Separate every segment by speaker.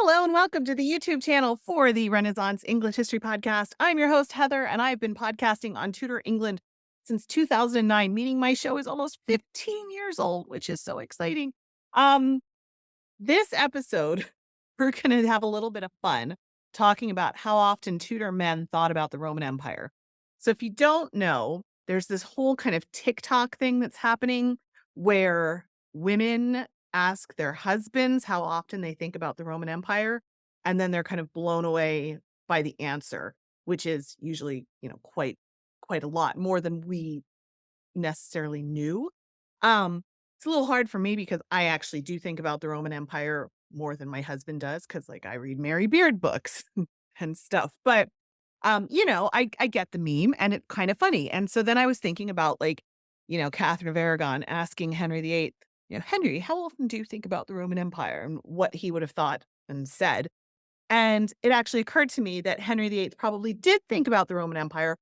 Speaker 1: Hello and welcome to the YouTube channel for the Renaissance English History Podcast. I'm your host, Heather, and I've been podcasting on Tudor England since 2009, meaning my show is almost 15 years old, which is so exciting. Um, this episode, we're going to have a little bit of fun talking about how often Tudor men thought about the Roman Empire. So if you don't know, there's this whole kind of TikTok thing that's happening where women ask their husbands how often they think about the Roman Empire, and then they're kind of blown away by the answer, which is usually, quite a lot more than we necessarily knew. It's a little hard for me because I actually do think about the Roman Empire more than my husband does because, like, I read Mary Beard books and stuff. But, I get the meme and it's kind of funny. And so then I was thinking about, like, Catherine of Aragon asking Henry VIII, Henry, how often do you think about the Roman Empire and what he would have thought and said? And it actually occurred to me that Henry VIII probably did think about the Roman Empire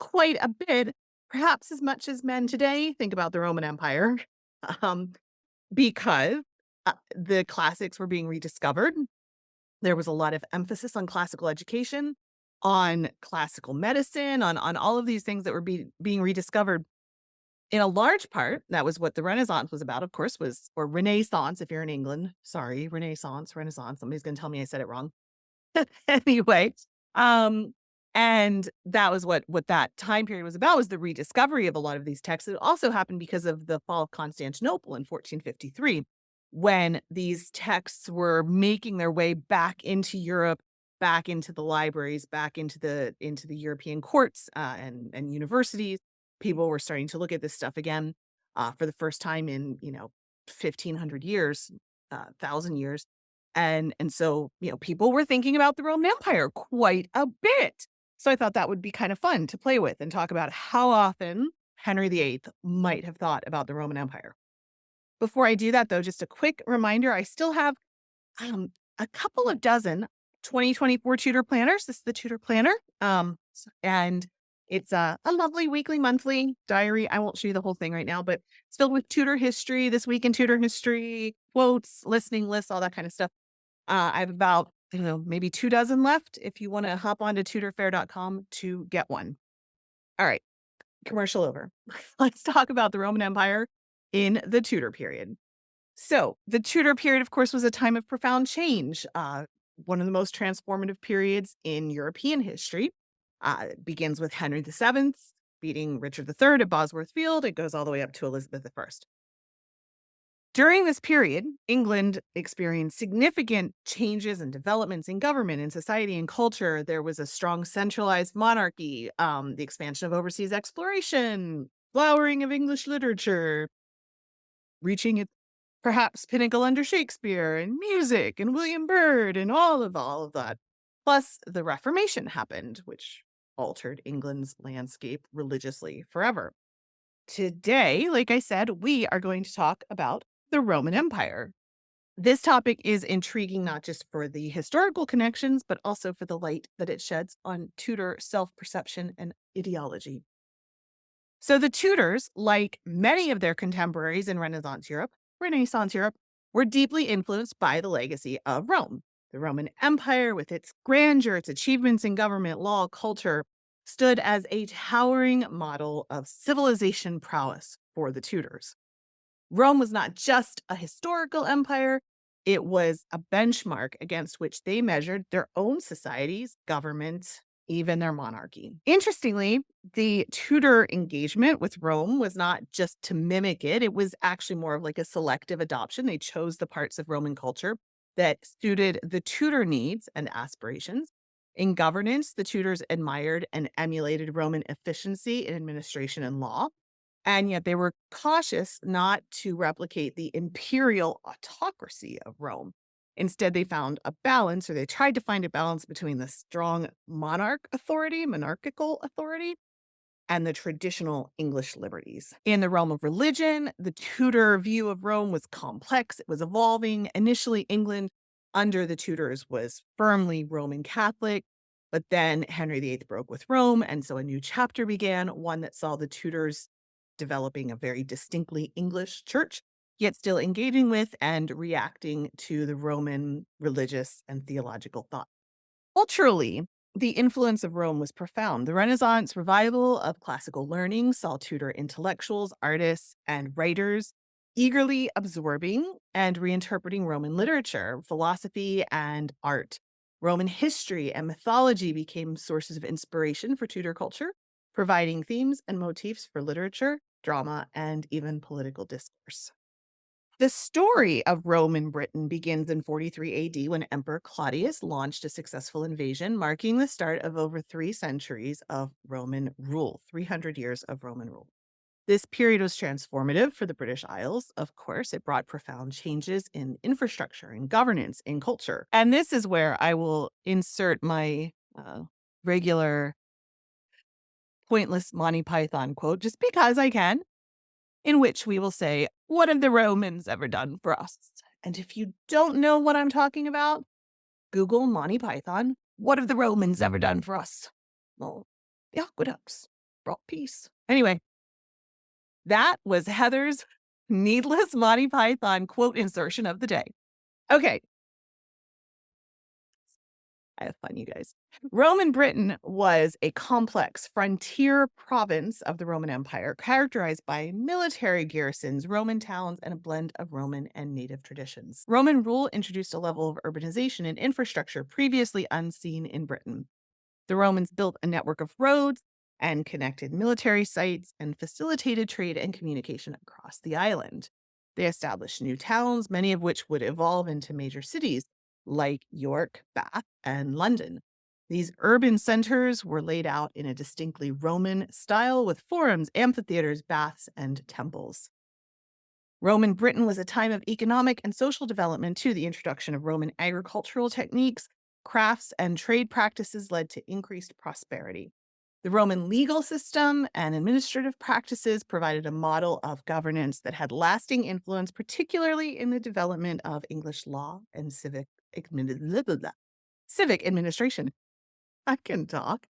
Speaker 1: quite a bit, perhaps as much as men today think about the Roman Empire, um, because the classics were being rediscovered. There was a lot of emphasis on classical education, on classical medicine, on all of these things that were being rediscovered. In a large part, that was what the Renaissance was about, of course, was or Renaissance if you're in England. Sorry, Renaissance. Somebody's going to tell me I said it wrong. Anyway, um, and that was what that time period was about, was the rediscovery of a lot of these texts. It also happened because of the fall of Constantinople in 1453, when these texts were making their way back into Europe, back into the libraries, back into the European courts, and universities. People were starting to look at this stuff again, for the first time in, 1,500 years, 1,000 years. And so, people were thinking about the Roman Empire quite a bit. So I thought that would be kind of fun to play with and talk about how often Henry VIII might have thought about the Roman Empire. Before I do that, though, just a quick reminder, I still have a couple of dozen 2024 Tudor planners. This is the Tudor Planner. And it's a lovely weekly, monthly diary. I won't show you the whole thing right now, but it's filled with Tudor history, this week in Tudor history, quotes, listening lists, all that kind of stuff. I have about, maybe 2 dozen left if you wanna hop onto tudorfair.com to get one. All right, commercial over. Let's talk about the Roman Empire in the Tudor period. So, the Tudor period, of course, was a time of profound change, one of the most transformative periods in European history. It begins with Henry VII beating Richard III at Bosworth Field. It goes all the way up to Elizabeth I. During this period, England experienced significant changes and developments in government, in society, and culture. There was a strong centralized monarchy, the expansion of overseas exploration, flowering of English literature, reaching its perhaps pinnacle under Shakespeare, and music, and William Byrd, and all of that. Plus, the Reformation happened, which altered England's landscape religiously forever. Today, like I said, we are going to talk about the Roman Empire. This topic is intriguing not just for the historical connections, but also for the light that it sheds on Tudor self perception and ideology. So, the Tudors, like many of their contemporaries in Renaissance Europe, were deeply influenced by the legacy of Rome. The Roman Empire, with its grandeur, its achievements in government, law, culture, stood as a towering model of civilization prowess for the Tudors. Rome was not just a historical empire, it was a benchmark against which they measured their own societies, government, even their monarchy. Interestingly, the Tudor engagement with Rome was not just to mimic it, it was actually more of like a selective adoption. They chose the parts of Roman culture that suited the Tudor needs and aspirations. In governance, the Tudors admired and emulated Roman efficiency in administration and law. And yet they were cautious not to replicate the imperial autocracy of Rome. Instead, they found a balance, or they tried to find a balance between the strong monarchical authority, and the traditional English liberties. In the realm of religion, the Tudor view of Rome was complex, it was evolving. Initially, England under the Tudors was firmly Roman Catholic, but then Henry VIII broke with Rome, and so a new chapter began, one that saw the Tudors developing a very distinctly English church. yet still engaging with and reacting to the Roman religious and theological thought. Culturally, the influence of Rome was profound. The Renaissance revival of classical learning saw Tudor intellectuals, artists, and writers eagerly absorbing and reinterpreting Roman literature, philosophy, and art. Roman history and mythology became sources of inspiration for Tudor culture, providing themes and motifs for literature, drama, and even political discourse. The story of Rome and Britain begins in 43 AD when Emperor Claudius launched a successful invasion, marking the start of over 3 centuries of Roman rule, 300 years of Roman rule. This period was transformative for the British Isles. Of course, it brought profound changes in infrastructure, in governance, in culture. And this is where I will insert my regular pointless Monty Python quote, just because I can, in which we will say, "What have the Romans ever done for us?" And if you don't know what I'm talking about, Google Monty Python. What have the Romans ever done for us? Well, the aqueducts brought peace. Anyway, that was Heather's needless Monty Python quote insertion of the day. Okay, I have fun, you guys. Roman Britain was a complex frontier province of the Roman Empire, characterized by military garrisons, Roman towns, and a blend of Roman and native traditions. Roman rule introduced a level of urbanization and infrastructure previously unseen in Britain. The Romans built a network of roads and connected military sites and facilitated trade and communication across the island. They established new towns, many of which would evolve into major cities like York, Bath, and London. These urban centers were laid out in a distinctly Roman style with forums, amphitheaters, baths, and temples. Roman Britain was a time of economic and social development too. The introduction of Roman agricultural techniques, crafts, and trade practices led to increased prosperity. The Roman legal system and administrative practices provided a model of governance that had lasting influence, particularly in the development of English law and civic administration. I can talk.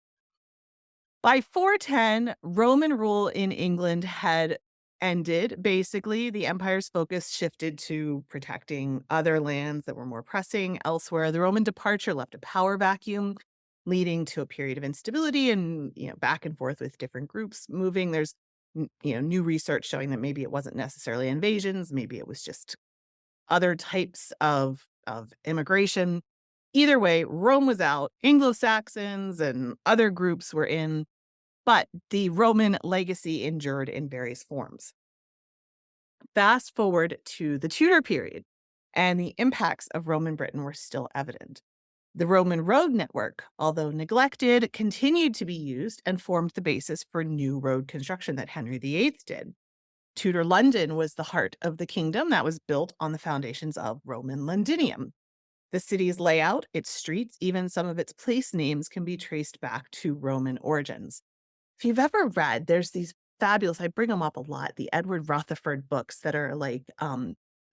Speaker 1: By 410, Roman rule in England had ended. Basically, the empire's focus shifted to protecting other lands that were more pressing elsewhere. The Roman departure left a power vacuum, leading to a period of instability and, back and forth with different groups moving. There's, new research showing that maybe it wasn't necessarily invasions, maybe it was just other types of immigration. Either way, Rome was out. Anglo-Saxons and other groups were in, but the Roman legacy endured in various forms. Fast forward to the Tudor period, and the impacts of Roman Britain were still evident. The Roman road network, although neglected, continued to be used and formed the basis for new road construction that Henry VIII did. Tudor London was the heart of the kingdom that was built on the foundations of Roman Londinium. The city's layout, its streets, even some of its place names can be traced back to Roman origins. If you've ever read, there's these fabulous, I bring them up a lot, the Edward Rutherford books that are like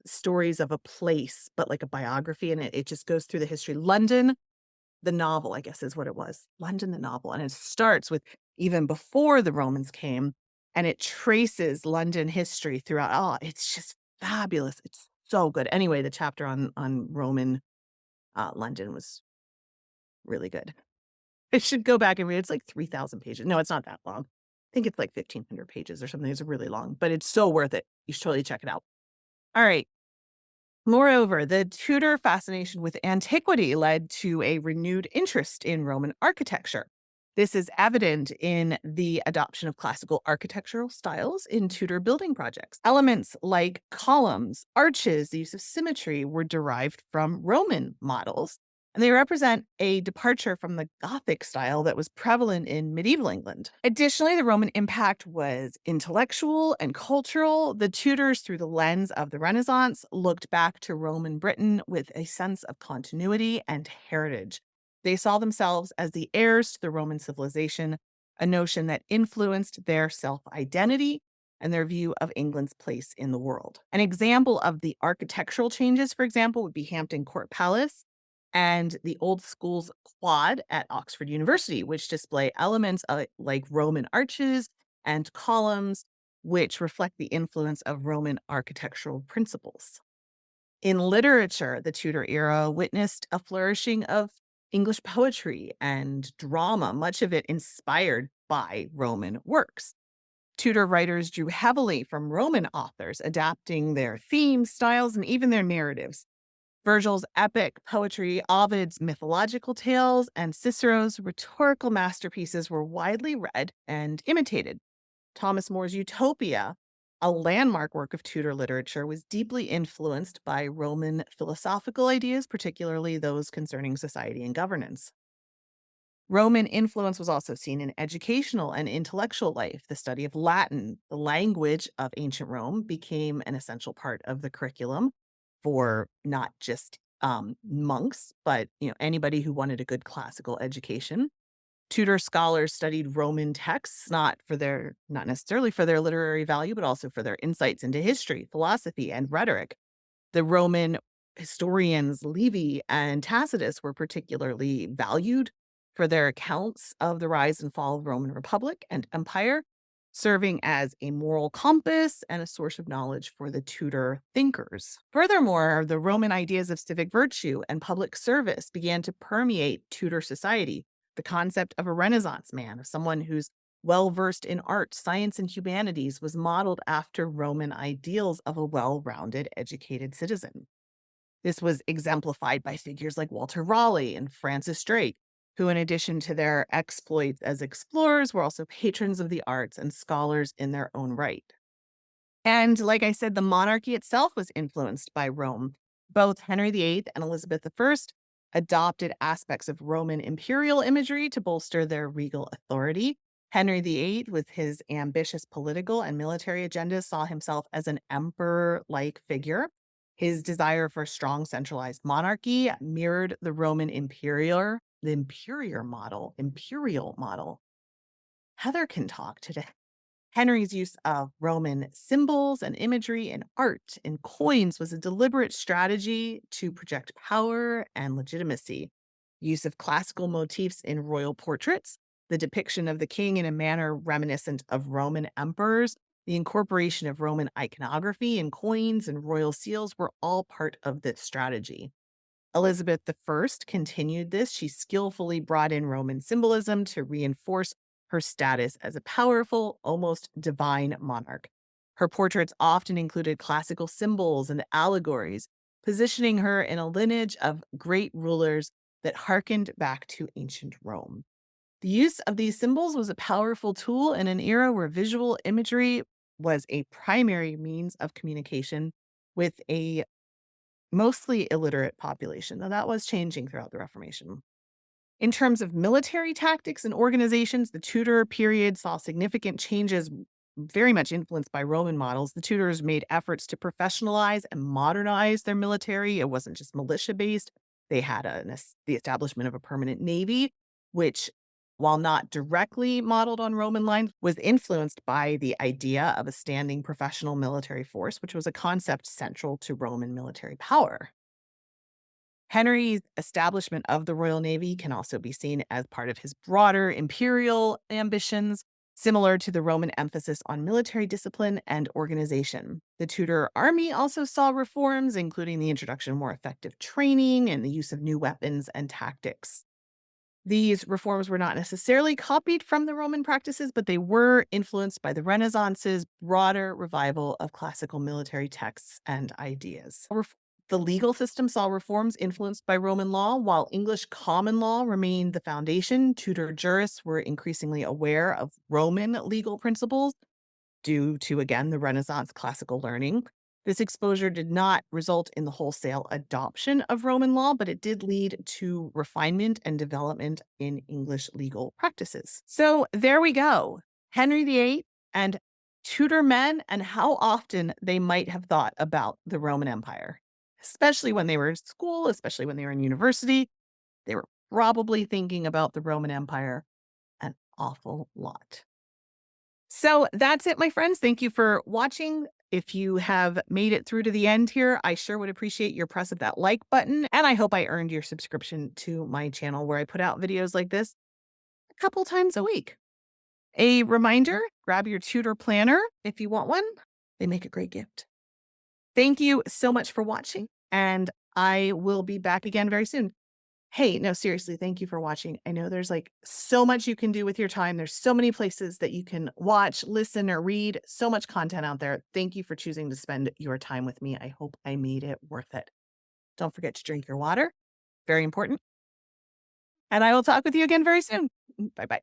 Speaker 1: stories of a place, but like a biography, and it just goes through the history. London, the novel, I guess is what it was. London, the novel. And it starts with even before the Romans came, and it traces London history throughout. Oh, it's just fabulous. It's so good. Anyway, the chapter on Roman London was really good. I should go back and read. It's like 3,000 pages. No, it's not that long. I think it's like 1,500 pages or something. It's really long, but it's so worth it. You should totally check it out. All right. Moreover, the Tudor fascination with antiquity led to a renewed interest in Roman architecture. This is evident in the adoption of classical architectural styles in Tudor building projects. Elements like columns, arches, the use of symmetry were derived from Roman models, and they represent a departure from the Gothic style that was prevalent in medieval England. Additionally, the Roman impact was intellectual and cultural. The Tudors, through the lens of the Renaissance, looked back to Roman Britain with a sense of continuity and heritage. They saw themselves as the heirs to the Roman civilization, a notion that influenced their self-identity and their view of England's place in the world. An example of the architectural changes, for example, would be Hampton Court Palace and the Old School's quad at Oxford University, which display elements of like Roman arches and columns which reflect the influence of Roman architectural principles. In literature, the Tudor era witnessed a flourishing of English poetry and drama, much of it inspired by Roman works. Tudor writers drew heavily from Roman authors, adapting their themes, styles, and even their narratives. Virgil's epic poetry, Ovid's mythological tales, and Cicero's rhetorical masterpieces were widely read and imitated. Thomas More's Utopia, a landmark work of Tudor literature, was deeply influenced by Roman philosophical ideas, particularly those concerning society and governance. Roman influence was also seen in educational and intellectual life. The study of Latin, the language of ancient Rome, became an essential part of the curriculum for not just monks, but anybody who wanted a good classical education. Tudor scholars studied Roman texts not necessarily for their literary value, but also for their insights into history, philosophy, and rhetoric. The Roman historians Livy and Tacitus were particularly valued for their accounts of the rise and fall of Roman Republic and Empire, serving as a moral compass and a source of knowledge for the Tudor thinkers. Furthermore, the Roman ideas of civic virtue and public service began to permeate Tudor society. The concept of a Renaissance man, of someone who's well versed in art, science, and humanities, was modeled after Roman ideals of a well rounded, educated citizen. This was exemplified by figures like Walter Raleigh and Francis Drake, who, in addition to their exploits as explorers, were also patrons of the arts and scholars in their own right. And like I said, the monarchy itself was influenced by Rome. Both Henry VIII and Elizabeth I adopted aspects of Roman imperial imagery to bolster their regal authority. Henry VIII, with his ambitious political and military agenda, saw himself as an emperor like figure. His desire for a strong centralized monarchy mirrored the Roman imperial model. Heather can talk today. Henry's use of Roman symbols and imagery in art and coins was a deliberate strategy to project power and legitimacy. Use of classical motifs in royal portraits, the depiction of the king in a manner reminiscent of Roman emperors, the incorporation of Roman iconography in coins and royal seals were all part of this strategy. Elizabeth I continued this. She skillfully brought in Roman symbolism to reinforce her status as a powerful, almost divine monarch. Her portraits often included classical symbols and allegories, positioning her in a lineage of great rulers that harkened back to ancient Rome. The use of these symbols was a powerful tool in an era where visual imagery was a primary means of communication with a mostly illiterate population, though that was changing throughout the Reformation. In terms of military tactics and organizations, the Tudor period saw significant changes, very much influenced by Roman models. The Tudors made efforts to professionalize and modernize their military. It wasn't just militia based. They had the establishment of a permanent navy, which, while not directly modeled on Roman lines, was influenced by the idea of a standing professional military force, which was a concept central to Roman military power. Henry's establishment of the Royal Navy can also be seen as part of his broader imperial ambitions, similar to the Roman emphasis on military discipline and organization. The Tudor army also saw reforms, including the introduction of more effective training and the use of new weapons and tactics. These reforms were not necessarily copied from the Roman practices, but they were influenced by the Renaissance's broader revival of classical military texts and ideas. The legal system saw reforms influenced by Roman law, while English common law remained the foundation. Tudor jurists were increasingly aware of Roman legal principles due to, again, the Renaissance classical learning. This exposure did not result in the wholesale adoption of Roman law, but it did lead to refinement and development in English legal practices. So there we go. Henry VIII and Tudor men and how often they might have thought about the Roman Empire, especially when they were in school, especially when they were in university. They were probably thinking about the Roman Empire an awful lot. So that's it, my friends. Thank you for watching. If you have made it through to the end here, I sure would appreciate your press of that like button. And I hope I earned your subscription to my channel where I put out videos like this a couple times a week. A reminder, grab your Tudor planner if you want one. They make a great gift. Thank you so much for watching, and I will be back again very soon. Hey, no, seriously, thank you for watching. I know there's like so much you can do with your time. There's so many places that you can watch, listen, or read. So much content out there. Thank you for choosing to spend your time with me. I hope I made it worth it. Don't forget to drink your water. Very important. And I will talk with you again very soon. Bye bye.